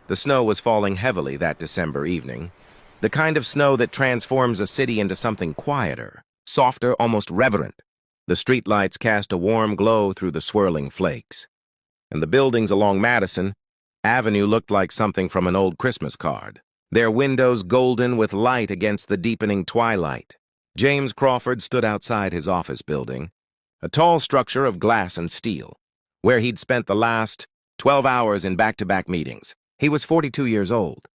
The snow was falling heavily that December evening, the kind of snow that transforms a city into something quieter, softer, almost reverent. The streetlights cast a warm glow through the swirling flakes, and the buildings along Madison Avenue looked like something from an old Christmas card, their windows golden with light against the deepening twilight. James Crawford stood outside his office building, a tall structure of glass and steel, where he'd spent the last 12 hours in back-to-back meetings. He was 42 years old,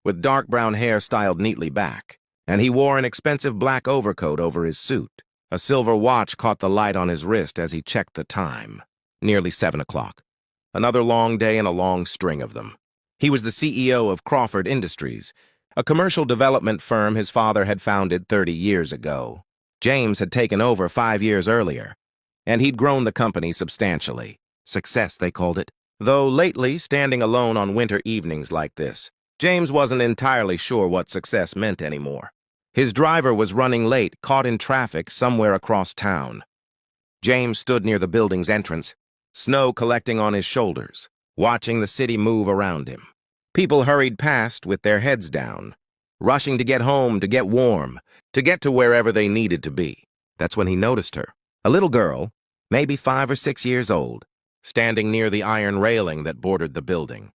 with dark brown hair styled neatly back, and he wore an expensive black overcoat over his suit. A silver watch caught the light on his wrist as he checked the time. Nearly 7 o'clock. Another long day and a long string of them. He was the CEO of Crawford Industries, a commercial development firm his father had founded 30 years ago. James had taken over 5 years earlier, and he'd grown the company substantially. Success, they called it. Though lately, standing alone on winter evenings like this, James wasn't entirely sure what success meant anymore. His driver was running late, caught in traffic somewhere across town. James stood near the building's entrance, snow collecting on his shoulders, watching the city move around him. People hurried past with their heads down, rushing to get home, to get warm, to get to wherever they needed to be. That's when he noticed her, a little girl, maybe 5 or 6 years old, standing near the iron railing that bordered the building.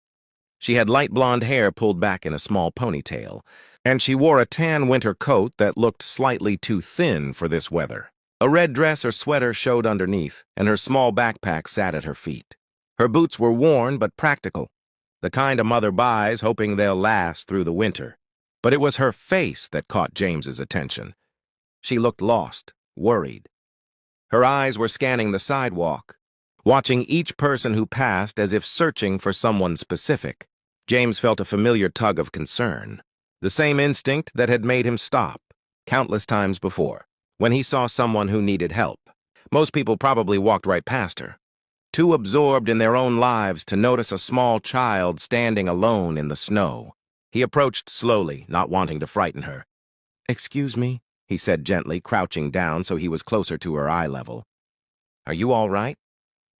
She had light blonde hair pulled back in a small ponytail, and she wore a tan winter coat that looked slightly too thin for this weather. A red dress or sweater showed underneath, and her small backpack sat at her feet. Her boots were worn but practical, the kind a mother buys hoping they'll last through the winter. But it was her face that caught James's attention. She looked lost, worried. Her eyes were scanning the sidewalk, watching each person who passed as if searching for someone specific. James felt a familiar tug of concern, the same instinct that had made him stop countless times before, when he saw someone who needed help. Most people probably walked right past her, too absorbed in their own lives to notice a small child standing alone in the snow. He approached slowly, not wanting to frighten her. "Excuse me," he said gently, crouching down so he was closer to her eye level. "Are you all right?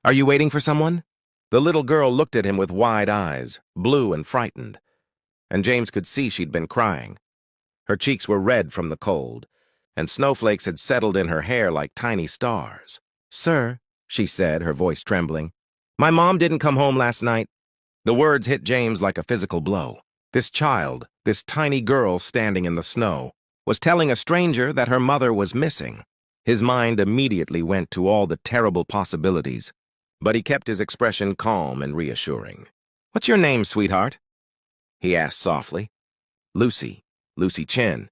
Are you waiting for someone?" The little girl looked at him with wide eyes, blue and frightened, and James could see she'd been crying. Her cheeks were red from the cold, and snowflakes had settled in her hair like tiny stars. "Sir," she said, her voice trembling, "my mom didn't come home last night." The words hit James like a physical blow. This child, this tiny girl standing in the snow, was telling a stranger that her mother was missing. His mind immediately went to all the terrible possibilities, but he kept his expression calm and reassuring. "What's your name, sweetheart?" he asked softly. "Lucy. Lucy Chen."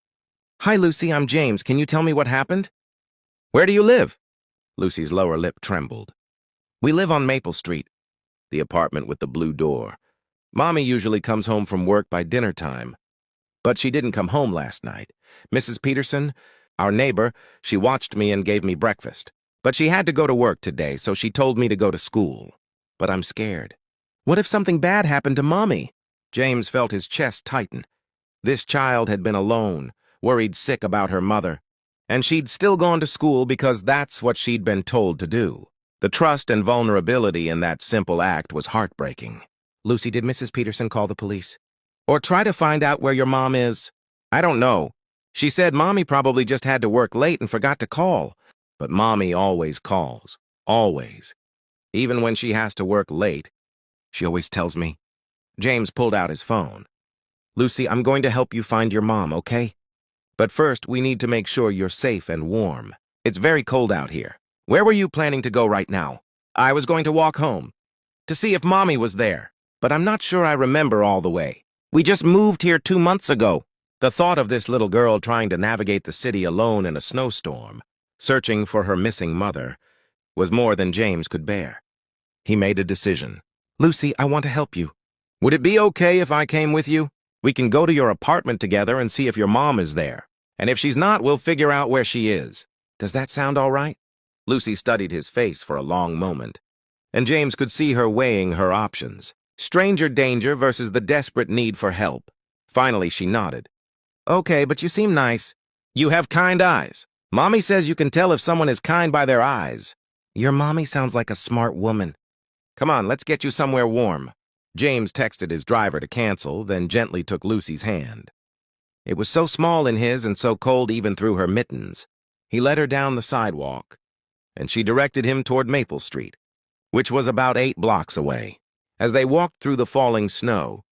"Hi, Lucy, I'm James. Can you tell me what happened?" "Where do you live?" Lucy's lower lip trembled. "We live on Maple Street, the apartment with the blue door. Mommy usually comes home from work by dinner time, but she didn't come home last night. Mrs. Peterson, our neighbor, she watched me and gave me breakfast. But she had to go to work today, so she told me to go to school. But I'm scared. What if something bad happened to Mommy?" James felt his chest tighten. This child had been alone, worried sick about her mother, and she'd still gone to school because that's what she'd been told to do. The trust and vulnerability in that simple act was heartbreaking. "Lucy, did Mrs. Peterson call the police? Or try to find out where your mom is?" "I don't know. She said Mommy probably just had to work late and forgot to call. But Mommy always calls. Always. Even when she has to work late. She always tells me." James pulled out his phone. "Lucy, I'm going to help you find your mom, okay? But first, we need to make sure you're safe and warm. It's very cold out here. Where were you planning to go right now?" "I was going to walk home, to see if Mommy was there. But I'm not sure I remember all the way. We just moved here 2 months ago." The thought of this little girl trying to navigate the city alone in a snowstorm, searching for her missing mother, was more than James could bear. He made a decision. "Lucy, I want to help you. Would it be okay if I came with you? We can go to your apartment together and see if your mom is there. And if she's not, we'll figure out where she is. Does that sound all right?" Lucy studied his face for a long moment, and James could see her weighing her options. Stranger danger versus the desperate need for help. Finally, she nodded. "Okay, but you seem nice. You have kind eyes. Mommy says you can tell if someone is kind by their eyes." "Your mommy sounds like a smart woman." "Come on, let's get you somewhere warm." James texted his driver to cancel, then gently took Lucy's hand. It was so small in his and so cold even through her mittens. He led her down the sidewalk, and she directed him toward Maple Street, which was about 8 blocks away. As they walked through the falling snow,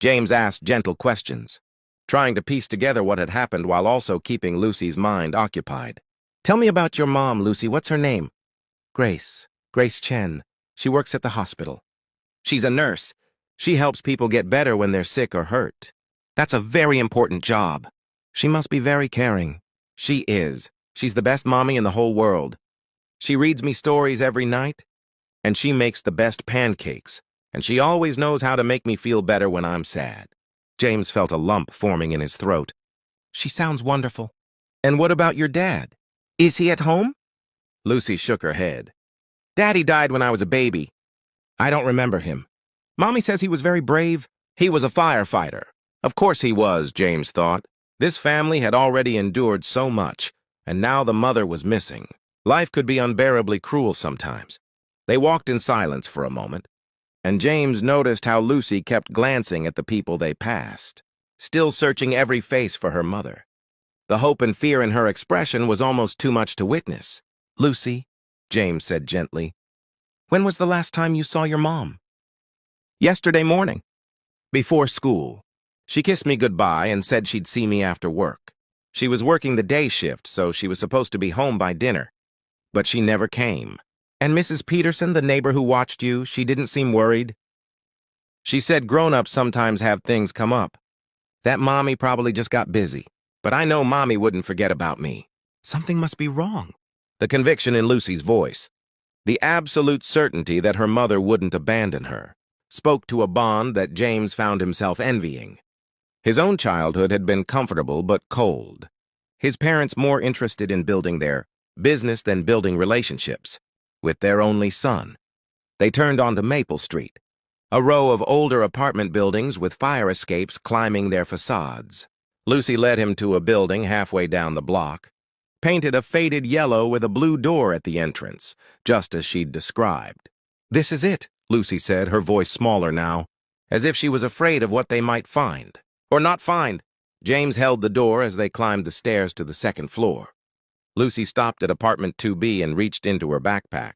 James asked gentle questions, trying to piece together what had happened while also keeping Lucy's mind occupied. "Tell me about your mom, Lucy. What's her name?" "Grace. Grace Chen. She works at the hospital." "She's a nurse. She helps people get better when they're sick or hurt. That's a very important job." "She must be very caring." "She is. She's the best mommy in the whole world. She reads me stories every night, and she makes the best pancakes, and she always knows how to make me feel better when I'm sad." James felt a lump forming in his throat. "She sounds wonderful." "And what about your dad? Is he at home?" Lucy shook her head. "Daddy died when I was a baby. I don't remember him. Mommy says he was very brave. He was a firefighter." Of course he was, James thought. This family had already endured so much, and now the mother was missing. Life could be unbearably cruel sometimes. They walked in silence for a moment, and James noticed how Lucy kept glancing at the people they passed, still searching every face for her mother. The hope and fear in her expression was almost too much to witness. "Lucy," James said gently, "when was the last time you saw your mom?" "Yesterday morning, before school. She kissed me goodbye and said she'd see me after work. She was working the day shift, so she was supposed to be home by dinner. But she never came." "And Mrs. Peterson, the neighbor who watched you, she didn't seem worried?" "She said grown-ups sometimes have things come up. That mommy probably just got busy. But I know mommy wouldn't forget about me." "Something must be wrong." The conviction in Lucy's voice, the absolute certainty that her mother wouldn't abandon her, spoke to a bond that James found himself envying. His own childhood had been comfortable but cold. His parents more interested in building their business than building relationships with their only son. They turned onto Maple Street, a row of older apartment buildings with fire escapes climbing their facades. Lucy led him to a building halfway down the block, painted a faded yellow with a blue door at the entrance, just as she'd described. "This is it," Lucy said, her voice smaller now, as if she was afraid of what they might find. Or not find. James held the door as they climbed the stairs to the second floor. Lucy stopped at apartment 2B and reached into her backpack,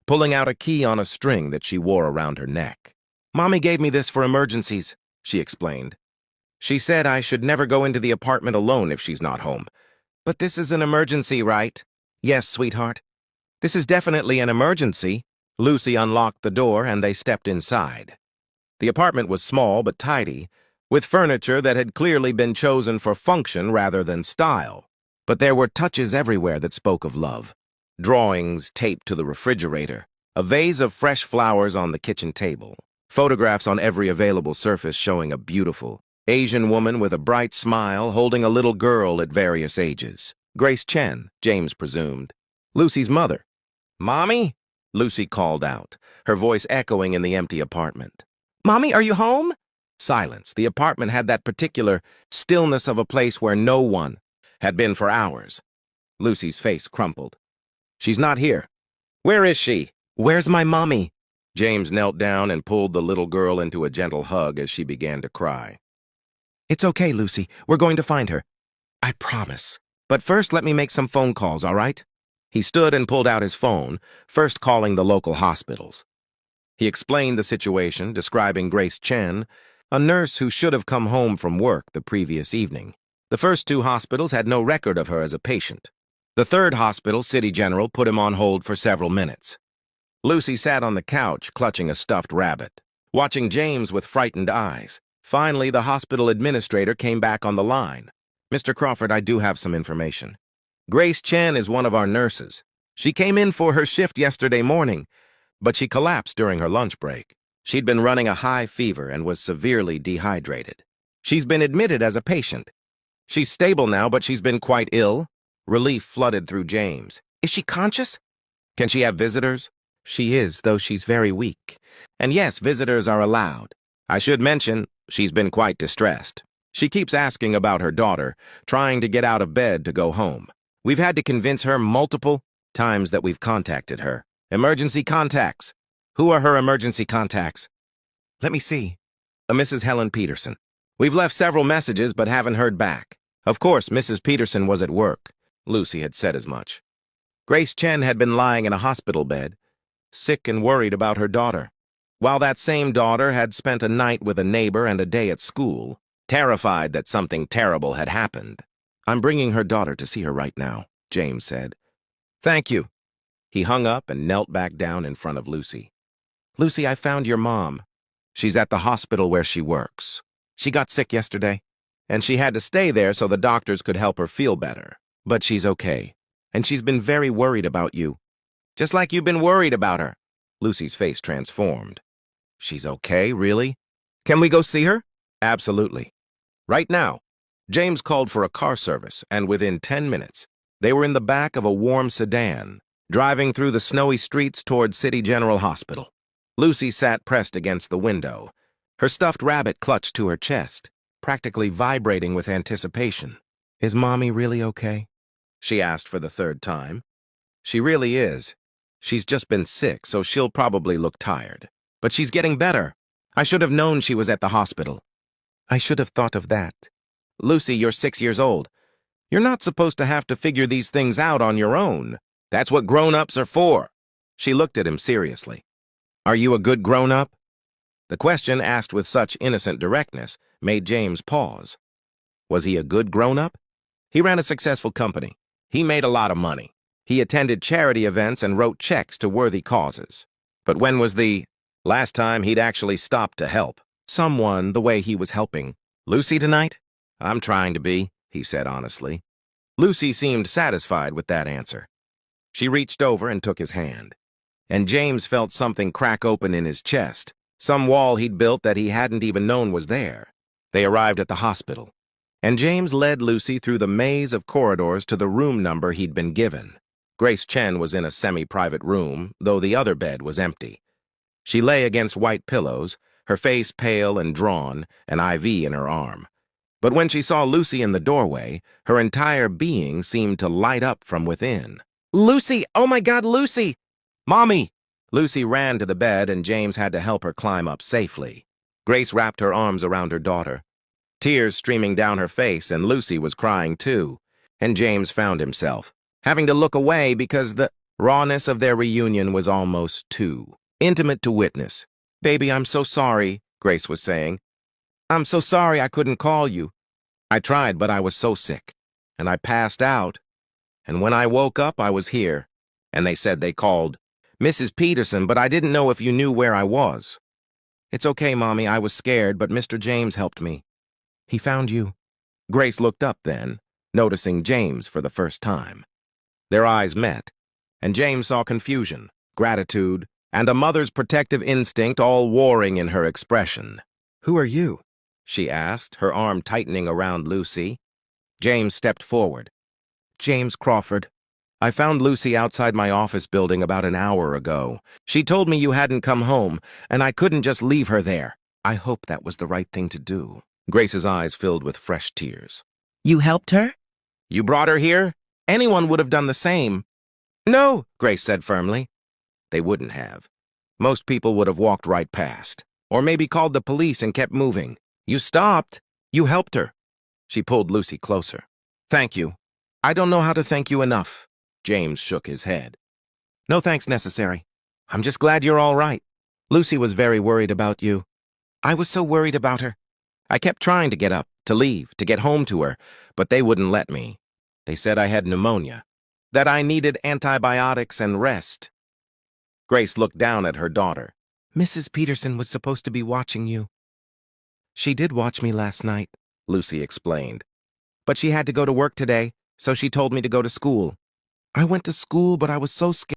pulling out a key on a string that she wore around her neck. "Mommy gave me this for emergencies," she explained. "She said I should never go into the apartment alone if she's not home. But this is an emergency, right?" "Yes, sweetheart. This is definitely an emergency." Lucy unlocked the door and they stepped inside. The apartment was small but tidy, with furniture that had clearly been chosen for function rather than style. But there were touches everywhere that spoke of love. Drawings taped to the refrigerator, a vase of fresh flowers on the kitchen table, photographs on every available surface showing a beautiful Asian woman with a bright smile holding a little girl at various ages. Grace Chen, James presumed. Lucy's mother. "Mommy?" Lucy called out, her voice echoing in the empty apartment. "Mommy, are you home?" Silence. The apartment had that particular stillness of a place where no one had been for hours. Lucy's face crumpled. "She's not here." "Where is she?" "Where's my mommy?" James knelt down and pulled the little girl into a gentle hug as she began to cry. "It's okay, Lucy. We're going to find her. I promise. But first, let me make some phone calls, all right?" He stood and pulled out his phone, first calling the local hospitals. He explained the situation, describing Grace Chen, a nurse who should have come home from work the previous evening. The first 2 hospitals had no record of her as a patient. The third hospital, City General, put him on hold for several minutes. Lucy sat on the couch, clutching a stuffed rabbit, watching James with frightened eyes. Finally, the hospital administrator came back on the line. "Mr. Crawford, I do have some information. Grace Chen is one of our nurses. She came in for her shift yesterday morning, but she collapsed during her lunch break. She'd been running a high fever and was severely dehydrated. She's been admitted as a patient. She's stable now, but she's been quite ill." Relief flooded through James. "Is she conscious?" "Can she have visitors?" "She is, though she's very weak. And yes, visitors are allowed. I should mention, she's been quite distressed. She keeps asking about her daughter, trying to get out of bed to go home. We've had to convince her multiple times that we've contacted her. Emergency contacts. Who are her emergency contacts?" Let me see. Mrs. Helen Peterson. We've left several messages but haven't heard back. Of course, Mrs. Peterson was at work. Lucy had said as much. Grace Chen had been lying in a hospital bed, sick and worried about her daughter, while that same daughter had spent a night with a neighbor and a day at school, terrified that something terrible had happened. I'm bringing her daughter to see her right now, James said. Thank you. He hung up and knelt back down in front of Lucy. Lucy, I found your mom. She's at the hospital where she works. She got sick yesterday, and she had to stay there so the doctors could help her feel better. But she's okay, and she's been very worried about you. Just like you've been worried about her. Lucy's face transformed. She's okay, really? Can we go see her? Absolutely. Right now. James called for a car service, and within 10 minutes, they were in the back of a warm sedan, driving through the snowy streets toward City General Hospital. Lucy sat pressed against the window, her stuffed rabbit clutched to her chest, practically vibrating with anticipation. Is Mommy really okay? She asked for the third time. She really is. She's just been sick, so she'll probably look tired. But she's getting better. I should have known she was at the hospital. I should have thought of that. Lucy, you're 6 years old. You're not supposed to have to figure these things out on your own. That's what grown-ups are for. She looked at him seriously. Are you a good grown-up? The question, asked with such innocent directness, made James pause. Was he a good grown-up? He ran a successful company. He made a lot of money. He attended charity events and wrote checks to worthy causes. But when was the last time he'd actually stopped to help someone the way he was helping Lucy tonight? I'm trying to be, he said honestly. Lucy seemed satisfied with that answer. She reached over and took his hand. And James felt something crack open in his chest, some wall he'd built that he hadn't even known was there. They arrived at the hospital, and James led Lucy through the maze of corridors to the room number he'd been given. Grace Chen was in a semi-private room, though the other bed was empty. She lay against white pillows, her face pale and drawn, an IV in her arm. But when she saw Lucy in the doorway, her entire being seemed to light up from within. Lucy! Oh my God, Lucy! Mommy! Lucy ran to the bed and James had to help her climb up safely. Grace wrapped her arms around her daughter, tears streaming down her face, and Lucy was crying too. And James found himself having to look away because the rawness of their reunion was almost too intimate to witness. Baby, I'm so sorry, Grace was saying. I'm so sorry I couldn't call you. I tried, but I was so sick, and I passed out. And when I woke up, I was here, and they said they called Mrs. Peterson, but I didn't know if you knew where I was. It's okay, Mommy, I was scared, but Mr. James helped me. He found you. Grace looked up then, noticing James for the first time. Their eyes met, and James saw confusion, gratitude, and a mother's protective instinct all warring in her expression. Who are you? She asked, her arm tightening around Lucy. James stepped forward. James Crawford. I found Lucy outside my office building about an hour ago. She told me you hadn't come home, and I couldn't just leave her there. I hope that was the right thing to do. Grace's eyes filled with fresh tears. You helped her? You brought her here? Anyone would have done the same. No, Grace said firmly. They wouldn't have. Most people would have walked right past, or maybe called the police and kept moving. You stopped. You helped her. She pulled Lucy closer. Thank you. I don't know how to thank you enough. James shook his head. No thanks necessary. I'm just glad you're all right. Lucy was very worried about you. I was so worried about her. I kept trying to get up, to leave, to get home to her, but they wouldn't let me. They said I had pneumonia, that I needed antibiotics and rest. Grace looked down at her daughter. Mrs. Peterson was supposed to be watching you. She did watch me last night, Lucy explained. But she had to go to work today, so she told me to go to school. I went to school, but I was so scared.